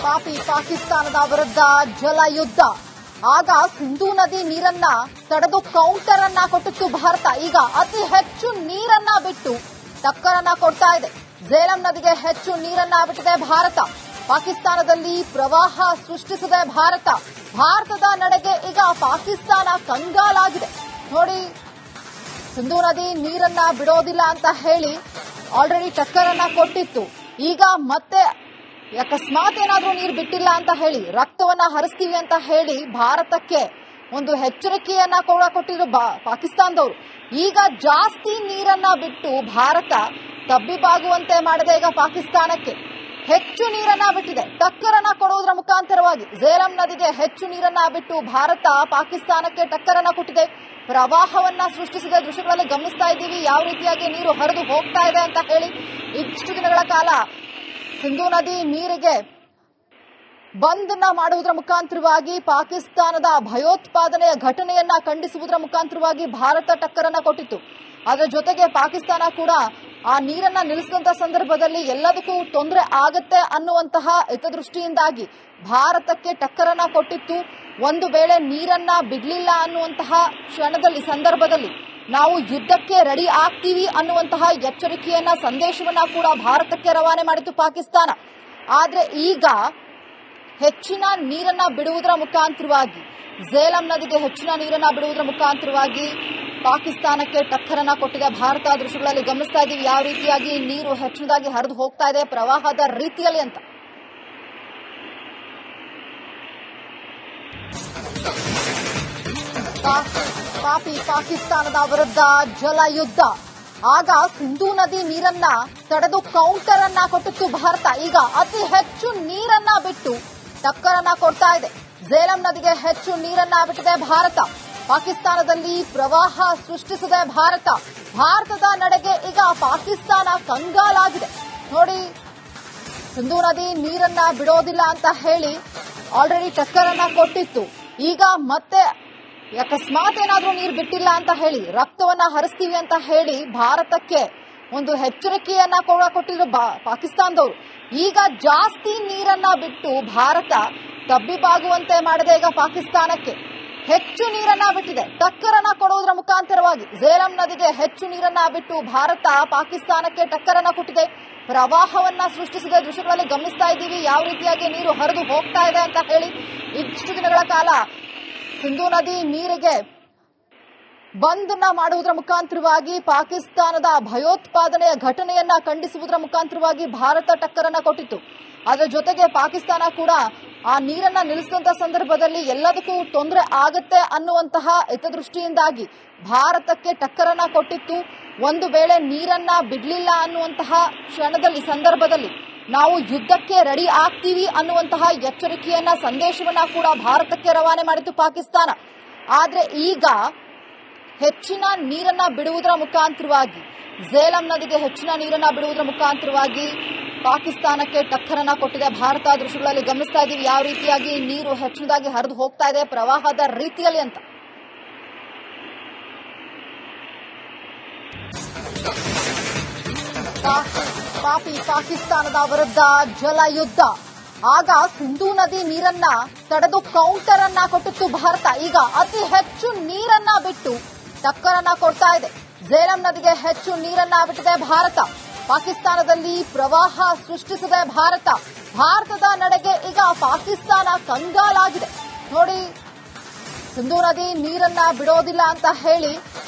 ಪಾಪಿ ಪಾಕಿಸ್ತಾನದ ವಿರುದ್ಧ ಜಲಯುದ್ಧ. ಆಗ ಸಿಂಧೂ ನದಿ ನೀರನ್ನ ತಡೆದು ಕೌಂಟರ್ ಅನ್ನ ಕೊಟ್ಟಿತ್ತು ಭಾರತ. ಈಗ ಅತಿ ಹೆಚ್ಚು ನೀರನ್ನ ಬಿಟ್ಟು ಟಕ್ಕರನ್ನ ಕೊಡ್ತಾ ಇದೆ. ಝೇಲಂ ನದಿಗೆ ಹೆಚ್ಚು ನೀರನ್ನ ಬಿಟ್ಟಿದೆ ಭಾರತ. ಪಾಕಿಸ್ತಾನದಲ್ಲಿ ಪ್ರವಾಹ ಸೃಷ್ಟಿಸಿದೆ ಭಾರತ. ಭಾರತದ ನಡೆಗೆ ಈಗ ಪಾಕಿಸ್ತಾನ ಕಂಗಾಲಾಗಿದೆ. ನೋಡಿ, ಸಿಂಧೂ ನದಿ ನೀರನ್ನ ಬಿಡೋದಿಲ್ಲ ಅಂತ ಹೇಳಿ ಆಲ್ರೆಡಿ ಟಕ್ಕರನ್ನ ಕೊಟ್ಟಿತ್ತು. ಈಗ ಮತ್ತೆ ಅಕಸ್ಮಾತ್ ಏನಾದ್ರೂ ನೀರು ಬಿಟ್ಟಿಲ್ಲ ಅಂತ ಹೇಳಿ ರಕ್ತವನ್ನ ಹರಿಸ್ತೀವಿ ಅಂತ ಹೇಳಿ ಭಾರತಕ್ಕೆ ಒಂದು ಎಚ್ಚರಿಕೆಯನ್ನ ಕೂಡ ಕೊಟ್ಟಿದ್ರು ಪಾಕಿಸ್ತಾನದವರು. ಈಗ ಜಾಸ್ತಿ ನೀರನ್ನ ಬಿಟ್ಟು ಭಾರತ ತಬ್ಬಿಬಾಗುವಂತೆ ಮಾಡಿದೆ. ಈಗ ಪಾಕಿಸ್ತಾನಕ್ಕೆ ಹೆಚ್ಚು ನೀರನ್ನ ಬಿಟ್ಟಿದೆ. ಟಕ್ಕರನ್ನ ಕೊಡುವುದರ ಮುಖಾಂತರವಾಗಿ ಝೇಲಂ ನದಿಗೆ ಹೆಚ್ಚು ನೀರನ್ನ ಬಿಟ್ಟು ಭಾರತ ಪಾಕಿಸ್ತಾನಕ್ಕೆ ಟಕ್ಕರನ್ನ ಕೊಟ್ಟಿದೆ. ಪ್ರವಾಹವನ್ನ ಸೃಷ್ಟಿಸಿದ ದೃಶ್ಯಗಳಲ್ಲಿ ಗಮನಿಸ್ತಾ ಇದ್ದೀವಿ ಯಾವ ರೀತಿಯಾಗಿ ನೀರು ಹರಿದು ಹೋಗ್ತಾ ಇದೆ ಅಂತ ಹೇಳಿ. ಇಷ್ಟು ದಿನಗಳ ಕಾಲ ಸಿಂಧೂ ನದಿ ನೀರಿಗೆ ಬಂದ್ ಮಾಡುವುದರ ಮುಖಾಂತರವಾಗಿ ಪಾಕಿಸ್ತಾನದ ಭಯೋತ್ಪಾದನೆಯ ಘಟನೆಯನ್ನ ಖಂಡಿಸುವುದರ ಮುಖಾಂತರವಾಗಿ ಭಾರತ ಟಕ್ಕರನ್ನ ಕೊಟ್ಟಿತ್ತು. ಅದರ ಜೊತೆಗೆ ಪಾಕಿಸ್ತಾನ ಕೂಡ ಆ ನೀರನ್ನ ನಿಲ್ಲಿಸಿದಂತ ಸಂದರ್ಭದಲ್ಲಿ ಎಲ್ಲದಕ್ಕೂ ತೊಂದರೆ ಆಗತ್ತೆ ಅನ್ನುವಂತಹ ಹಿತದೃಷ್ಟಿಯಿಂದಾಗಿ ಭಾರತಕ್ಕೆ ಟಕ್ಕರನ್ನ ಕೊಟ್ಟಿತ್ತು. ಒಂದು ವೇಳೆ ನೀರನ್ನ ಬಿಡ್ಲಿಲ್ಲ ಅನ್ನುವಂತಹ ಕ್ಷಣದಲ್ಲಿ ಸಂದರ್ಭದಲ್ಲಿ ನಾವು ಯುದ್ಧಕ್ಕೆ ರೆಡಿ ಆಗ್ತೀವಿ ಅನ್ನುವಂತಹ ಎಚ್ಚರಿಕೆಯನ್ನ ಸಂದೇಶವನ್ನ ಕೂಡ ಭಾರತಕ್ಕೆ ರವಾನೆ ಮಾಡಿತ್ತು ಪಾಕಿಸ್ತಾನ. ಆದ್ರೆ ಈಗ ಹೆಚ್ಚಿನ ನೀರನ್ನ ಬಿಡುವುದರ ಮುಖಾಂತರವಾಗಿ ಝೇಲಂ ನದಿಗೆ ಹೆಚ್ಚಿನ ನೀರನ್ನ ಬಿಡುವುದರ ಮುಖಾಂತರವಾಗಿ ಪಾಕಿಸ್ತಾನಕ್ಕೆ ಟಕ್ಕರನ್ನ ಕೊಟ್ಟಿದೆ ಭಾರತ. ದೃಶ್ಯಗಳಲ್ಲಿ ಗಮನಿಸ್ತಾ ಇದ್ದೀವಿ ಯಾವ ರೀತಿಯಾಗಿ ನೀರು ಹೆಚ್ಚಿನದಾಗಿ ಹರಿದು ಹೋಗ್ತಾ ಇದೆ ಪ್ರವಾಹದ ರೀತಿಯಲ್ಲಿ ಅಂತ. ಪಾಪಿ ಪಾಕಿಸ್ತಾನದ ವಿರುದ್ಧ ಜಲಯುದ್ಧ. ಆಗ ಸಿಂಧೂ ನದಿ ನೀರನ್ನ ತಡೆದು ಕೌಂಟರ್ ಅನ್ನ ಕೊಟ್ಟಿತ್ತು ಭಾರತ. ಈಗ ಅತಿ ಹೆಚ್ಚು ನೀರನ್ನ ಬಿಟ್ಟು ಟಕ್ಕರನ್ನ ಕೊಡ್ತಾ ಇದೆ. ಝೇಲಂ ನದಿಗೆ ಹೆಚ್ಚು ನೀರನ್ನ ಬಿಟ್ಟಿದೆ ಭಾರತ. ಪಾಕಿಸ್ತಾನದಲ್ಲಿ ಪ್ರವಾಹ ಸೃಷ್ಟಿಸಿದೆ ಭಾರತ. ಭಾರತದ ನಡೆಗೆ ಈಗ ಪಾಕಿಸ್ತಾನ ಕಂಗಾಲಾಗಿದೆ. ನೋಡಿ, ಸಿಂಧೂ ನದಿ ನೀರನ್ನ ಬಿಡೋದಿಲ್ಲ ಅಂತ ಹೇಳಿ ಆಲ್ರೆಡಿ ಟಕ್ಕರನ್ನ ಕೊಟ್ಟಿತ್ತು. ಈಗ ಮತ್ತೆ ಅಕಸ್ಮಾತ್ ಏನಾದ್ರೂ ನೀರು ಬಿಟ್ಟಿಲ್ಲ ಅಂತ ಹೇಳಿ ರಕ್ತವನ್ನ ಹರಿಸ್ತೀವಿ ಅಂತ ಹೇಳಿ ಭಾರತಕ್ಕೆ ಒಂದು ಎಚ್ಚರಿಕೆಯನ್ನ ಕೂಡ ಕೊಟ್ಟಿದ್ರು ಪಾಕಿಸ್ತಾನದವರು. ಈಗ ಜಾಸ್ತಿ ನೀರನ್ನ ಬಿಟ್ಟು ಭಾರತ ತಬ್ಬಿಬಾಗುವಂತೆ ಮಾಡಿದೆ. ಈಗ ಪಾಕಿಸ್ತಾನಕ್ಕೆ ಹೆಚ್ಚು ನೀರನ್ನ ಬಿಟ್ಟಿದೆ. ಟಕ್ಕರನ್ನ ಕೊಡುವುದರ ಮುಖಾಂತರವಾಗಿ ಝೇಲಂ ನದಿಗೆ ಹೆಚ್ಚು ನೀರನ್ನ ಬಿಟ್ಟು ಭಾರತ ಪಾಕಿಸ್ತಾನಕ್ಕೆ ಟಕ್ಕರನ್ನ ಕೊಟ್ಟಿದೆ. ಪ್ರವಾಹವನ್ನ ಸೃಷ್ಟಿಸಿದ ದೃಶ್ಯಗಳಲ್ಲಿ ಗಮನಿಸ್ತಾ ಇದ್ದೀವಿ ಯಾವ ರೀತಿಯಾಗಿ ನೀರು ಹರಿದು ಹೋಗ್ತಾ ಇದೆ ಅಂತ ಹೇಳಿ. ಇಷ್ಟು ದಿನಗಳ ಕಾಲ ಸಿಂಧೂ ನದಿ ನೀರಿಗೆ ಬಂದ್ ಮಾಡುವುದರ ಮುಖಾಂತರವಾಗಿ ಪಾಕಿಸ್ತಾನದ ಭಯೋತ್ಪಾದನೆಯ ಘಟನೆಯನ್ನ ಖಂಡಿಸುವುದರ ಮುಖಾಂತರವಾಗಿ ಭಾರತ ಟಕ್ಕರನ್ನ ಕೊಟ್ಟಿತ್ತು. ಅದರ ಜೊತೆಗೆ ಪಾಕಿಸ್ತಾನ ಕೂಡ ಆ ನೀರನ್ನ ನಿಲ್ಲಿಸಿದಂತ ಸಂದರ್ಭದಲ್ಲಿ ಎಲ್ಲದಕ್ಕೂ ತೊಂದರೆ ಆಗತ್ತೆ ಅನ್ನುವಂತಹ ಹಿತದೃಷ್ಟಿಯಿಂದಾಗಿ ಭಾರತಕ್ಕೆ ಟಕ್ಕರನ್ನ ಕೊಟ್ಟಿತ್ತು. ಒಂದು ವೇಳೆ ನೀರನ್ನ ಬಿಡ್ಲಿಲ್ಲ ಅನ್ನುವಂತಹ ಕ್ಷಣದಲ್ಲಿ ಸಂದರ್ಭದಲ್ಲಿ ನಾವು ಯುದ್ಧಕ್ಕೆ ರೆಡಿ ಆಗ್ತೀವಿ ಅನ್ನುವಂತಹ ಎಚ್ಚರಿಕೆಯನ್ನ ಸಂದೇಶವನ್ನ ಕೂಡ ಭಾರತಕ್ಕೆ ರವಾನೆ ಮಾಡಿತ್ತು ಪಾಕಿಸ್ತಾನ. ಆದ್ರೆ ಈಗ ಹೆಚ್ಚಿನ ನೀರನ್ನ ಬಿಡುವುದರ ಮುಖಾಂತರವಾಗಿ ಝೇಲಂ ನದಿಗೆ ಹೆಚ್ಚಿನ ನೀರನ್ನ ಬಿಡುವುದರ ಮುಖಾಂತರವಾಗಿ ಪಾಕಿಸ್ತಾನಕ್ಕೆ ಟಕ್ಕರನ್ನ ಕೊಟ್ಟಿದೆ ಭಾರತ. ದೃಶ್ಯಗಳಲ್ಲಿ ಗಮನಿಸ್ತಾ ಇದ್ದೀವಿ ಯಾವ ರೀತಿಯಾಗಿ ನೀರು ಹೆಚ್ಚಿನದಾಗಿ ಹರಿದು ಹೋಗ್ತಾ ಇದೆ ಪ್ರವಾಹದ ರೀತಿಯಲ್ಲಿ ಅಂತ. ಪಾಪಿ ಪಾಕಿಸ್ತಾನದ ವಿರುದ್ಧ ಜಲಯುದ್ಧ. ಆಗ ಸಿಂಧೂ ನದಿ ನೀರನ್ನ ತಡೆದು ಕೌಂಟರ್ ಅನ್ನ ಕೊಟ್ಟಿತ್ತು ಭಾರತ. ಈಗ ಅತಿ ಹೆಚ್ಚು ನೀರನ್ನ ಬಿಟ್ಟು ಟಕ್ಕರನ್ನ ಕೊಡ್ತಾ ಇದೆ. ಝೇಲಂ ನದಿಗೆ ಹೆಚ್ಚು ನೀರನ್ನ ಬಿಟ್ಟಿದೆ ಭಾರತ. ಪಾಕಿಸ್ತಾನದಲ್ಲಿ ಪ್ರವಾಹ ಸೃಷ್ಟಿಸಿದೆ ಭಾರತ. ಭಾರತದ ನಡೆಗೆ ಈಗ ಪಾಕಿಸ್ತಾನ ಕಂಗಾಲಾಗಿದೆ. ನೋಡಿ, ಸಿಂಧೂ ನದಿ ನೀರನ್ನ ಬಿಡೋದಿಲ್ಲ ಅಂತ ಹೇಳಿ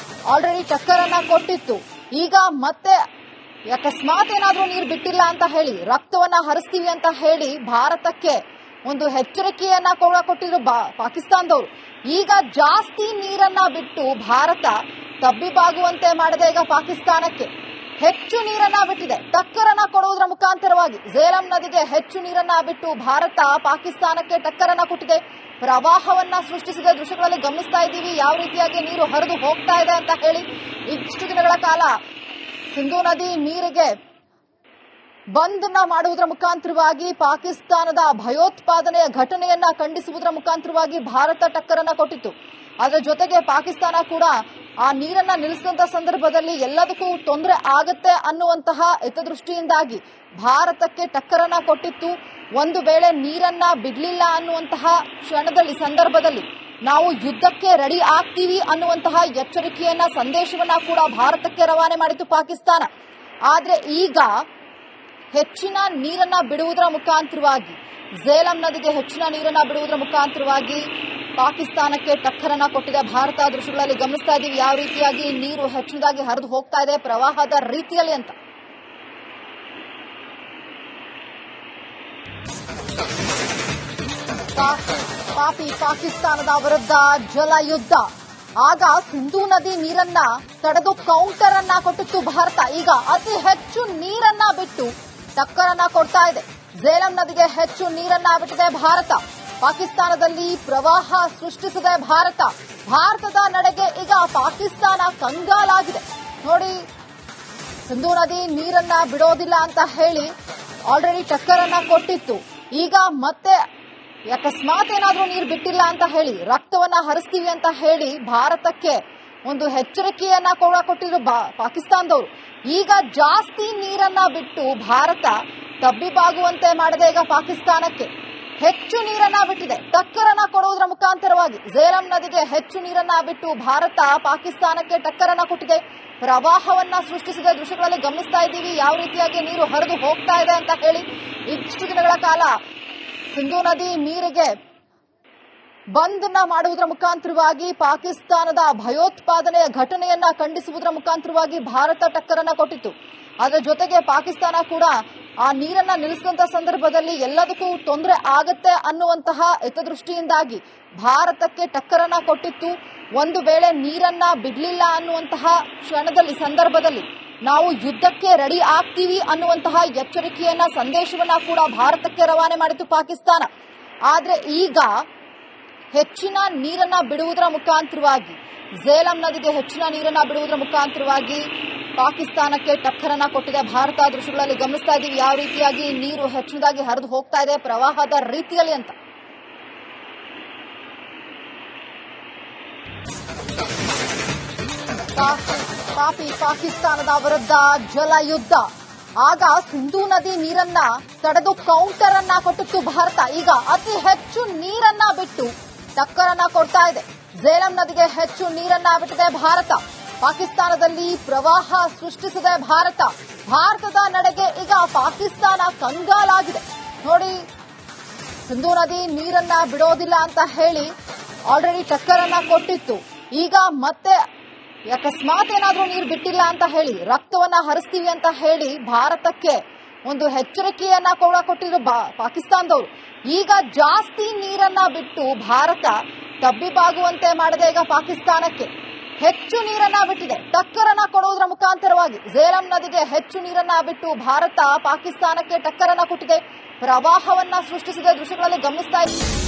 ಆಲ್ರೆಡಿ ಟಕ್ಕರನ್ನ ಕೊಟ್ಟಿತ್ತು. ಈಗ ಮತ್ತೆ ಅಕಸ್ಮಾತ್ ಏನಾದ್ರೂ ನೀರು ಬಿಟ್ಟಿಲ್ಲ ಅಂತ ಹೇಳಿ ರಕ್ತವನ್ನ ಹರಿಸ್ತೀವಿ ಅಂತ ಹೇಳಿ ಭಾರತಕ್ಕೆ ಒಂದು ಎಚ್ಚರಿಕೆಯನ್ನ ಕೂಡ ಕೊಟ್ಟಿದ್ರು ಪಾಕಿಸ್ತಾನದವರು. ಈಗ ಜಾಸ್ತಿ ನೀರನ್ನ ಬಿಟ್ಟು ಭಾರತ ತಬ್ಬಿಬಾಗುವಂತೆ ಮಾಡಿದೆ. ಈಗ ಪಾಕಿಸ್ತಾನಕ್ಕೆ ಹೆಚ್ಚು ನೀರನ್ನ ಬಿಟ್ಟಿದೆ. ಟಕ್ಕರನ್ನ ಕೊಡುವುದರ ಮುಖಾಂತರವಾಗಿ ಝೇಲಂ ನದಿಗೆ ಹೆಚ್ಚು ನೀರನ್ನ ಬಿಟ್ಟು ಭಾರತ ಪಾಕಿಸ್ತಾನಕ್ಕೆ ಟಕ್ಕರನ್ನ ಕೊಟ್ಟಿದೆ. ಪ್ರವಾಹವನ್ನ ಸೃಷ್ಟಿಸಿದ ದೃಶ್ಯಗಳಲ್ಲಿ ಗಮನಿಸ್ತಾ ಇದ್ದೀವಿ ಯಾವ ರೀತಿಯಾಗಿ ನೀರು ಹರಿದು ಹೋಗ್ತಾ ಇದೆ ಅಂತ ಹೇಳಿ. ಇಷ್ಟು ದಿನಗಳ ಕಾಲ ಸಿಂಧೂ ನದಿ ನೀರಿಗೆ ಬಂದ್ ಮಾಡುವುದರ ಮುಖಾಂತರವಾಗಿ ಪಾಕಿಸ್ತಾನದ ಭಯೋತ್ಪಾದನೆಯ ಘಟನೆಯನ್ನ ಖಂಡಿಸುವುದರ ಮುಖಾಂತರವಾಗಿ ಭಾರತ ಟಕ್ಕರನ್ನ ಕೊಟ್ಟಿತ್ತು. ಅದರ ಜೊತೆಗೆ ಪಾಕಿಸ್ತಾನ ಕೂಡ ಆ ನೀರನ್ನ ನಿಲ್ಲಿಸಿದಂತ ಸಂದರ್ಭದಲ್ಲಿ ಎಲ್ಲದಕ್ಕೂ ತೊಂದರೆ ಆಗುತ್ತೆ ಅನ್ನುವಂತಹ ಹಿತದೃಷ್ಟಿಯಿಂದಾಗಿ ಭಾರತಕ್ಕೆ ಟಕ್ಕರನ್ನ ಕೊಟ್ಟಿತ್ತು. ಒಂದು ವೇಳೆ ನೀರನ್ನ ಬಿಡ್ಲಿಲ್ಲ ಅನ್ನುವಂತಹ ಕ್ಷಣದಲ್ಲಿ ಸಂದರ್ಭದಲ್ಲಿ ನಾವು ಯುದ್ಧಕ್ಕೆ ರೆಡಿ ಆಗ್ತೀವಿ ಅನ್ನುವಂತಹ ಎಚ್ಚರಿಕೆಯನ್ನ ಸಂದೇಶವನ್ನ ಕೂಡ ಭಾರತಕ್ಕೆ ರವಾನೆ ಮಾಡಿತ್ತು ಪಾಕಿಸ್ತಾನ. ಆದ್ರೆ ಈಗ ಹೆಚ್ಚಿನ ನೀರನ್ನ ಬಿಡುವುದರ ಮುಖಾಂತರವಾಗಿ ಝೇಲಂ ನದಿಗೆ ಹೆಚ್ಚಿನ ನೀರನ್ನ ಬಿಡುವುದರ ಮುಖಾಂತರವಾಗಿ ಪಾಕಿಸ್ತಾನಕ್ಕೆ ಟಕ್ಕರನ್ನ ಕೊಟ್ಟಿದೆ ಭಾರತ. ದೃಶ್ಯಗಳಲ್ಲಿ ಗಮನಿಸ್ತಾ ಇದ್ದೀವಿ ಯಾವ ರೀತಿಯಾಗಿ ನೀರು ಹೆಚ್ಚಿನದಾಗಿ ಹರಿದು ಹೋಗ್ತಾ ಇದೆ ಪ್ರವಾಹದ ರೀತಿಯಲ್ಲಿ ಅಂತ. ಪಾಕಿಸ್ತಾನದ ವಿರುದ್ಧ ಜಲಯುದ್ಧ. ಆಗ ಸಿಂಧೂ ನದಿ ನೀರನ್ನ ತಡೆದು ಕೌಂಟರ್ ಅನ್ನ ಕೊಟ್ಟಿತ್ತು ಭಾರತ. ಈಗ ಅತಿ ಹೆಚ್ಚು ನೀರನ್ನ ಬಿಟ್ಟು ಟಕ್ಕರನ್ನ ಕೊಡ್ತಾ ಇದೆ. ಝೇಲಂ ನದಿಗೆ ಹೆಚ್ಚು ನೀರನ್ನ ಬಿಟ್ಟಿದೆ ಭಾರತ. ಪಾಕಿಸ್ತಾನದಲ್ಲಿ ಪ್ರವಾಹ ಸೃಷ್ಟಿಸಿದೆ ಭಾರತ. ಭಾರತದ ನಡೆಗೆ ಈಗ ಪಾಕಿಸ್ತಾನ ಕಂಗಾಲಾಗಿದೆ. ನೋಡಿ, ಸಿಂಧೂ ನದಿ ನೀರನ್ನ ಬಿಡೋದಿಲ್ಲ ಅಂತ ಹೇಳಿ ಆಲ್ರೆಡಿ ಟಕ್ಕರನ್ನ ಕೊಟ್ಟಿತ್ತು. ಈಗ ಮತ್ತೆ ಅಕಸ್ಮಾತ್ ಏನಾದ್ರೂ ನೀರು ಬಿಟ್ಟಿಲ್ಲ ಅಂತ ಹೇಳಿ ರಕ್ತವನ್ನ ಹರಿಸ್ತೀವಿ ಅಂತ ಹೇಳಿ ಭಾರತಕ್ಕೆ ಒಂದು ಎಚ್ಚರಿಕೆಯನ್ನ ಕೂಡ ಕೊಟ್ಟಿದ್ರು ಪಾಕಿಸ್ತಾನದವರು. ಈಗ ಜಾಸ್ತಿ ನೀರನ್ನ ಬಿಟ್ಟು ಭಾರತ ತಬ್ಬಿಬಾಗುವಂತೆ ಮಾಡಿದೆ. ಈಗ ಪಾಕಿಸ್ತಾನಕ್ಕೆ ಹೆಚ್ಚು ನೀರನ್ನ ಬಿಟ್ಟಿದೆ. ಟಕ್ಕರನ್ನ ಕೊಡುವುದರ ಮುಖಾಂತರವಾಗಿ ಝೇಲಂ ನದಿಗೆ ಹೆಚ್ಚು ನೀರನ್ನ ಬಿಟ್ಟು ಭಾರತ ಪಾಕಿಸ್ತಾನಕ್ಕೆ ಟಕ್ಕರನ್ನ ಕೊಟ್ಟಿದೆ. ಪ್ರವಾಹವನ್ನ ಸೃಷ್ಟಿಸಿದ ದೃಶ್ಯಗಳಲ್ಲಿ ಗಮನಿಸ್ತಾ ಇದ್ದೀವಿ ಯಾವ ರೀತಿಯಾಗಿ ನೀರು ಹರಿದು ಹೋಗ್ತಾ ಇದೆ ಅಂತ ಹೇಳಿ. ಇಷ್ಟು ದಿನಗಳ ಕಾಲ ಸಿಂಧೂ ನದಿ ನೀರಿಗೆ ಬಂದನ್ನ ಮಾಡುವುದರ ಮುಖಾಂತರವಾಗಿ ಪಾಕಿಸ್ತಾನದ ಭಯೋತ್ಪಾದನೆಯ ಘಟನೆಯನ್ನ ಖಂಡಿಸುವುದರ ಮುಖಾಂತರವಾಗಿ ಭಾರತ ಟಕ್ಕರನ್ನ ಕೊಟ್ಟಿತ್ತು. ಅದರ ಜೊತೆಗೆ ಪಾಕಿಸ್ತಾನ ಕೂಡ ಆ ನೀರನ್ನ ನಿಲ್ಲಿಸಿದಂತ ಸಂದರ್ಭದಲ್ಲಿ ಎಲ್ಲದಕ್ಕೂ ತೊಂದರೆ ಆಗತ್ತೆ ಅನ್ನುವಂತಹ ಹಿತದೃಷ್ಟಿಯಿಂದಾಗಿ ಭಾರತಕ್ಕೆ ಟಕ್ಕರನ್ನ ಕೊಟ್ಟಿತ್ತು. ಒಂದು ವೇಳೆ ನೀರನ್ನ ಬಿಡ್ಲಿಲ್ಲ ಅನ್ನುವಂತಹ ಕ್ಷಣದಲ್ಲಿ ಸಂದರ್ಭದಲ್ಲಿ ನಾವು ಯುದ್ಧಕ್ಕೆ ರೆಡಿ ಆಗ್ತೀವಿ ಅನ್ನುವಂತಹ ಎಚ್ಚರಿಕೆಯನ್ನ ಸಂದೇಶವನ್ನ ಕೂಡ ಭಾರತಕ್ಕೆ ರವಾನೆ ಮಾಡಿತ್ತು ಪಾಕಿಸ್ತಾನ. ಆದ್ರೆ ಈಗ ಹೆಚ್ಚಿನ ನೀರನ್ನ ಬಿಡುವುದರ ಮುಖಾಂತರವಾಗಿ ಝೇಲಂ ನದಿಗೆ ಹೆಚ್ಚಿನ ನೀರನ್ನ ಬಿಡುವುದರ ಮುಖಾಂತರವಾಗಿ ಪಾಕಿಸ್ತಾನಕ್ಕೆ ಟಕ್ಕರನ್ನ ಕೊಟ್ಟಿದೆ ಭಾರತ. ದೃಶ್ಯಗಳಲ್ಲಿ ಗಮನಿಸ್ತಾ ಇದ್ದೀವಿ ಯಾವ ರೀತಿಯಾಗಿ ನೀರು ಹೆಚ್ಚಿನದಾಗಿ ಹರಿದು ಹೋಗ್ತಾ ಇದೆ ಪ್ರವಾಹದ ರೀತಿಯಲ್ಲಿ ಅಂತ. ಪಾಕಿಸ್ತಾನದ ವಿರುದ್ಧ ಜಲಯುದ್ಧ. ಆಗ ಸಿಂಧೂ ನದಿ ನೀರನ್ನ ತಡೆದು ಕೌಂಟರ್ ಅನ್ನ ಕೊಟ್ಟಿತ್ತು ಭಾರತ. ಈಗ ಅತಿ ಹೆಚ್ಚು ನೀರನ್ನ ಬಿಟ್ಟು ಟಕ್ಕರನ್ನ ಕೊಡ್ತಾ ಇದೆ. ಝೇಲಂ ನದಿಗೆ ಹೆಚ್ಚು ನೀರನ್ನ ಬಿಟ್ಟಿದೆ ಭಾರತ. ಪಾಕಿಸ್ತಾನದಲ್ಲಿ ಪ್ರವಾಹ ಸೃಷ್ಟಿಸಿದೆ ಭಾರತ. ಭಾರತದ ನಡೆಗೆ ಈಗ ಪಾಕಿಸ್ತಾನ ಕಂಗಾಲಾಗಿದೆ. ನೋಡಿ, ಸಿಂಧೂ ನದಿ ನೀರನ್ನ ಬಿಡೋದಿಲ್ಲ ಅಂತ ಹೇಳಿ ಆಲ್ರೆಡಿ ಟಕ್ಕರನ್ನ ಕೊಟ್ಟಿತ್ತು. ಈಗ ಮತ್ತೆ ಅಕಸ್ಮಾತ್ ಏನಾದ್ರೂ ನೀರು ಬಿಟ್ಟಿಲ್ಲ ಅಂತ ಹೇಳಿ ರಕ್ತವನ್ನ ಹರಿಸ್ತೀವಿ ಅಂತ ಹೇಳಿ ಭಾರತಕ್ಕೆ ಒಂದು ಎಚ್ಚರಿಕೆಯನ್ನ ಕೂಡ ಕೊಟ್ಟಿದ್ರು ಪಾಕಿಸ್ತಾನದವರು. ಈಗ ಜಾಸ್ತಿ ನೀರನ್ನ ಬಿಟ್ಟು ಭಾರತ ತಬ್ಬಿಬಾಗುವಂತೆ ಮಾಡಿದೆ. ಈಗ ಪಾಕಿಸ್ತಾನಕ್ಕೆ ಹೆಚ್ಚು ನೀರನ್ನ ಬಿಟ್ಟಿದೆ. ಟಕ್ಕರನ್ನ ಕೊಡುವುದರ ಮುಖಾಂತರವಾಗಿ ಝೇಲಂ ನದಿಗೆ ಹೆಚ್ಚು ನೀರನ್ನ ಬಿಟ್ಟು ಭಾರತ ಪಾಕಿಸ್ತಾನಕ್ಕೆ ಟಕ್ಕರನ್ನ ಕೊಟ್ಟಿದೆ. ಪ್ರವಾಹವನ್ನ ಸೃಷ್ಟಿಸಿದ ದೃಶ್ಯಗಳಲ್ಲಿ ಗಮನಿಸ್ತಾ ಇದ್ದೀವಿ.